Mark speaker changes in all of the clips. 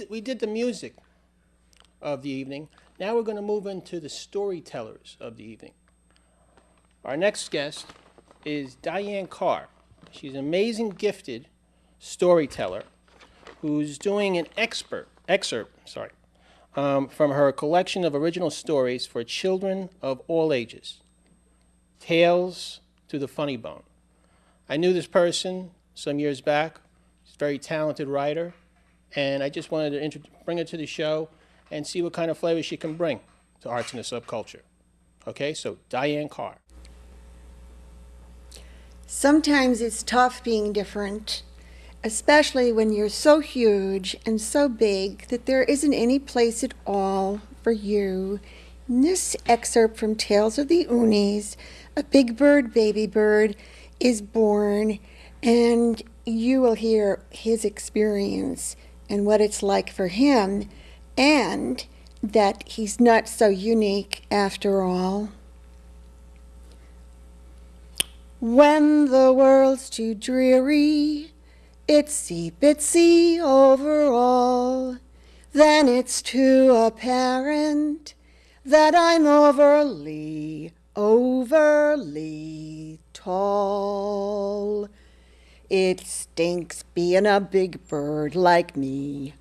Speaker 1: We did the music of the evening. Now we're going to move into the storytellers of the evening. Our next guest is Dian Carr. She's an amazing, gifted storyteller who's doing an excerpt from her collection of original stories for children of all ages, Tales to the Funny Bone. I knew this person some years back. She's a very talented writer, and I just wanted to bring her to the show and see what kind of flavor she can bring to arts in the subculture. Okay, so Dian Carr.
Speaker 2: Sometimes it's tough being different, especially when you're so huge and so big that there isn't any place at all for you. In this excerpt from Tales of the Unis, a big bird, baby bird, is born, and you will hear his experience and what it's like for him, and that he's not so unique after all. When the world's too dreary, itsy bitsy overall, then it's too apparent that I'm overly tall. It stinks being a big bird like me.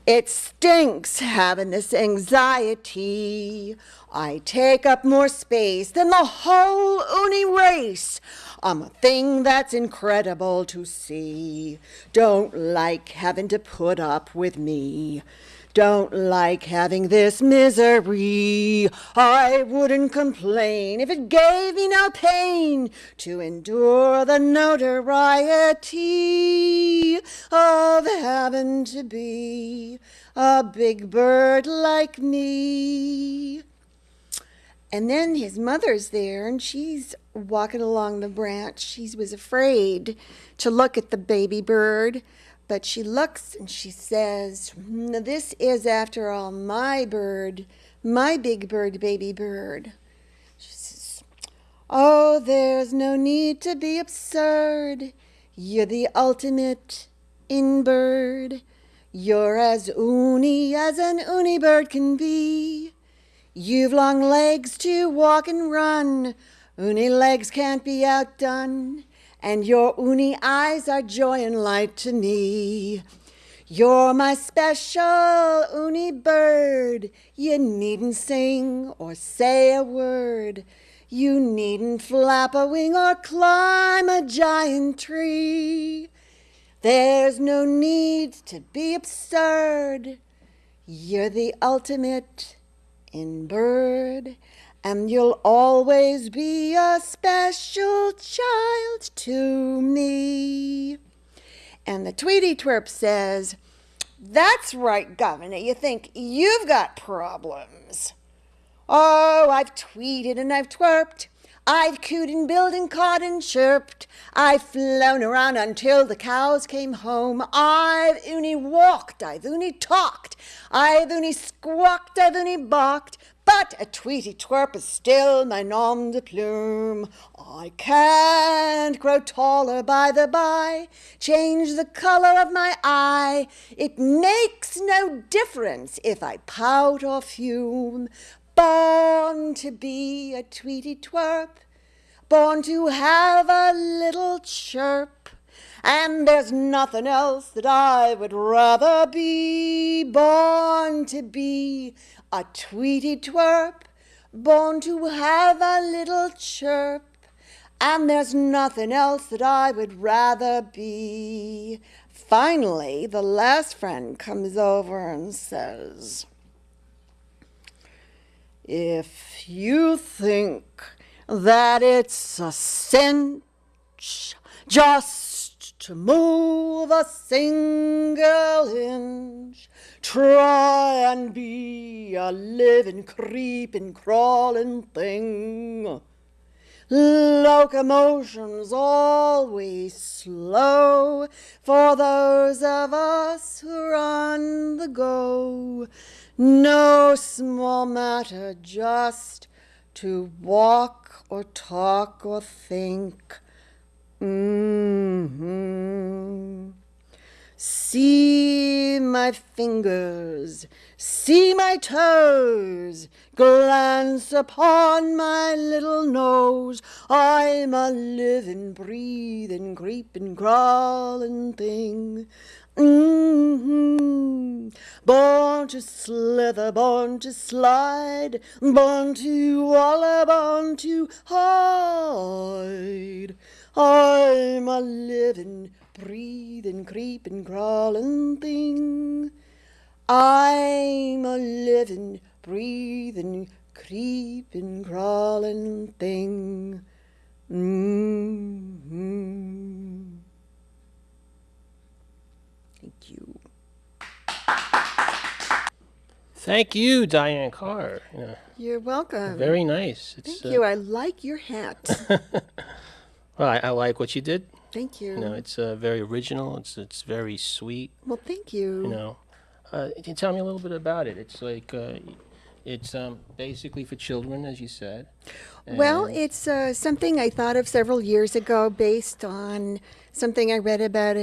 Speaker 2: It stinks having this anxiety. I take up more space than the whole uni race. I'm a thing that's incredible to see. Don't like having to put up with me. Don't like having this misery. I wouldn't complain if it gave me no pain to endure the notoriety of having to be a big bird like me. And then his mother's there, and she's walking along the branch. She was afraid to look at the baby bird, but she looks and she says, "This is, after all, my bird, my big bird, baby bird." She says, "Oh, there's no need to be absurd. You're the ultimate in bird. You're as uni as an uni bird can be. You've long legs to walk and run. Uni legs can't be outdone. And your uni eyes are joy and light to me. You're my special uni bird. You needn't sing or say a word. You needn't flap a wing or climb a giant tree. There's no need to be absurd. You're the ultimate in bird, and you'll always be a special child to me." And the Tweety Twerp says, "That's right, Governor, you think you've got problems. Oh, I've tweeted and I've twerped. I've cooed and billed and cawed and chirped. I've flown around until the cows came home. I've uni walked, I've uni talked, I've uni squawked, I've uni barked. But a Tweety Twerp is still my nom de plume. I can't grow taller by the by, change the color of my eye. It makes no difference if I pout or fume. Born to be a Tweety Twerp, born to have a little chirp, and there's nothing else that I would rather be. Born to be a Tweety Twerp, born to have a little chirp, and there's nothing else that I would rather be." Finally, the last friend comes over and says, "If you think that it's a cinch just to move a single inch, try and be a living, creeping, crawling thing. Locomotion's always slow for those of us who're on the go. No small matter just to walk or talk or think. See my fingers, see my toes, glance upon my little nose. I'm a living, breathing, creeping, crawling thing. Born to slither, born to slide, born to wallow, born to hide. I'm a living, breathing, creeping, crawling thing. I'm a living, breathing, creeping, crawling thing. Thank you.
Speaker 1: Thank you, Dian Carr.
Speaker 2: You're welcome.
Speaker 1: Very nice.
Speaker 2: Thank you. I like your hat.
Speaker 1: Well, I like what you did.
Speaker 2: Thank you.
Speaker 1: It's very original. It's very sweet.
Speaker 2: Well, thank you.
Speaker 1: Can you tell me a little bit about it? It's like it's basically for children, as you said.
Speaker 2: Well, it's something I thought of several years ago, based on something I read about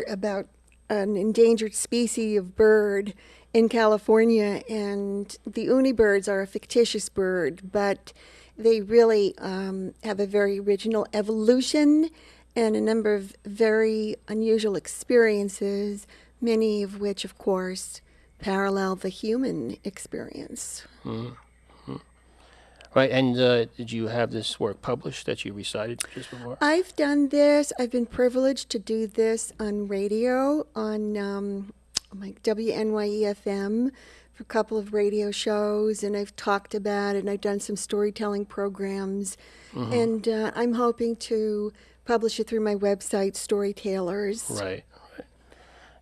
Speaker 2: about an endangered species of bird in California, and the uni birds are a fictitious bird, but they really have a very original evolution and a number of very unusual experiences, many of which, of course, parallel the human experience.
Speaker 1: Right, and did you have this work published that you recited just before?
Speaker 2: I've done this. I've been privileged to do this on radio, on WNYE-FM, for a couple of radio shows, and I've talked about it, and I've done some storytelling programs, and I'm hoping to publish it through my website, Storytellers.
Speaker 1: Right.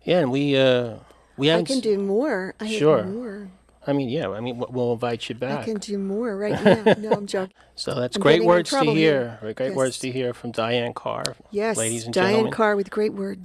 Speaker 1: Yeah, and we haven't.
Speaker 2: I can do more. I
Speaker 1: Sure.
Speaker 2: have more.
Speaker 1: We'll invite you back.
Speaker 2: I can do more right now. No, I'm joking.
Speaker 1: So that's
Speaker 2: I'm
Speaker 1: great
Speaker 2: getting in
Speaker 1: words to
Speaker 2: trouble
Speaker 1: hear.
Speaker 2: here.
Speaker 1: Great
Speaker 2: Yes.
Speaker 1: words to hear from Dian Carr.
Speaker 2: Yes,
Speaker 1: Ladies and
Speaker 2: Dian
Speaker 1: gentlemen.
Speaker 2: Carr with great words.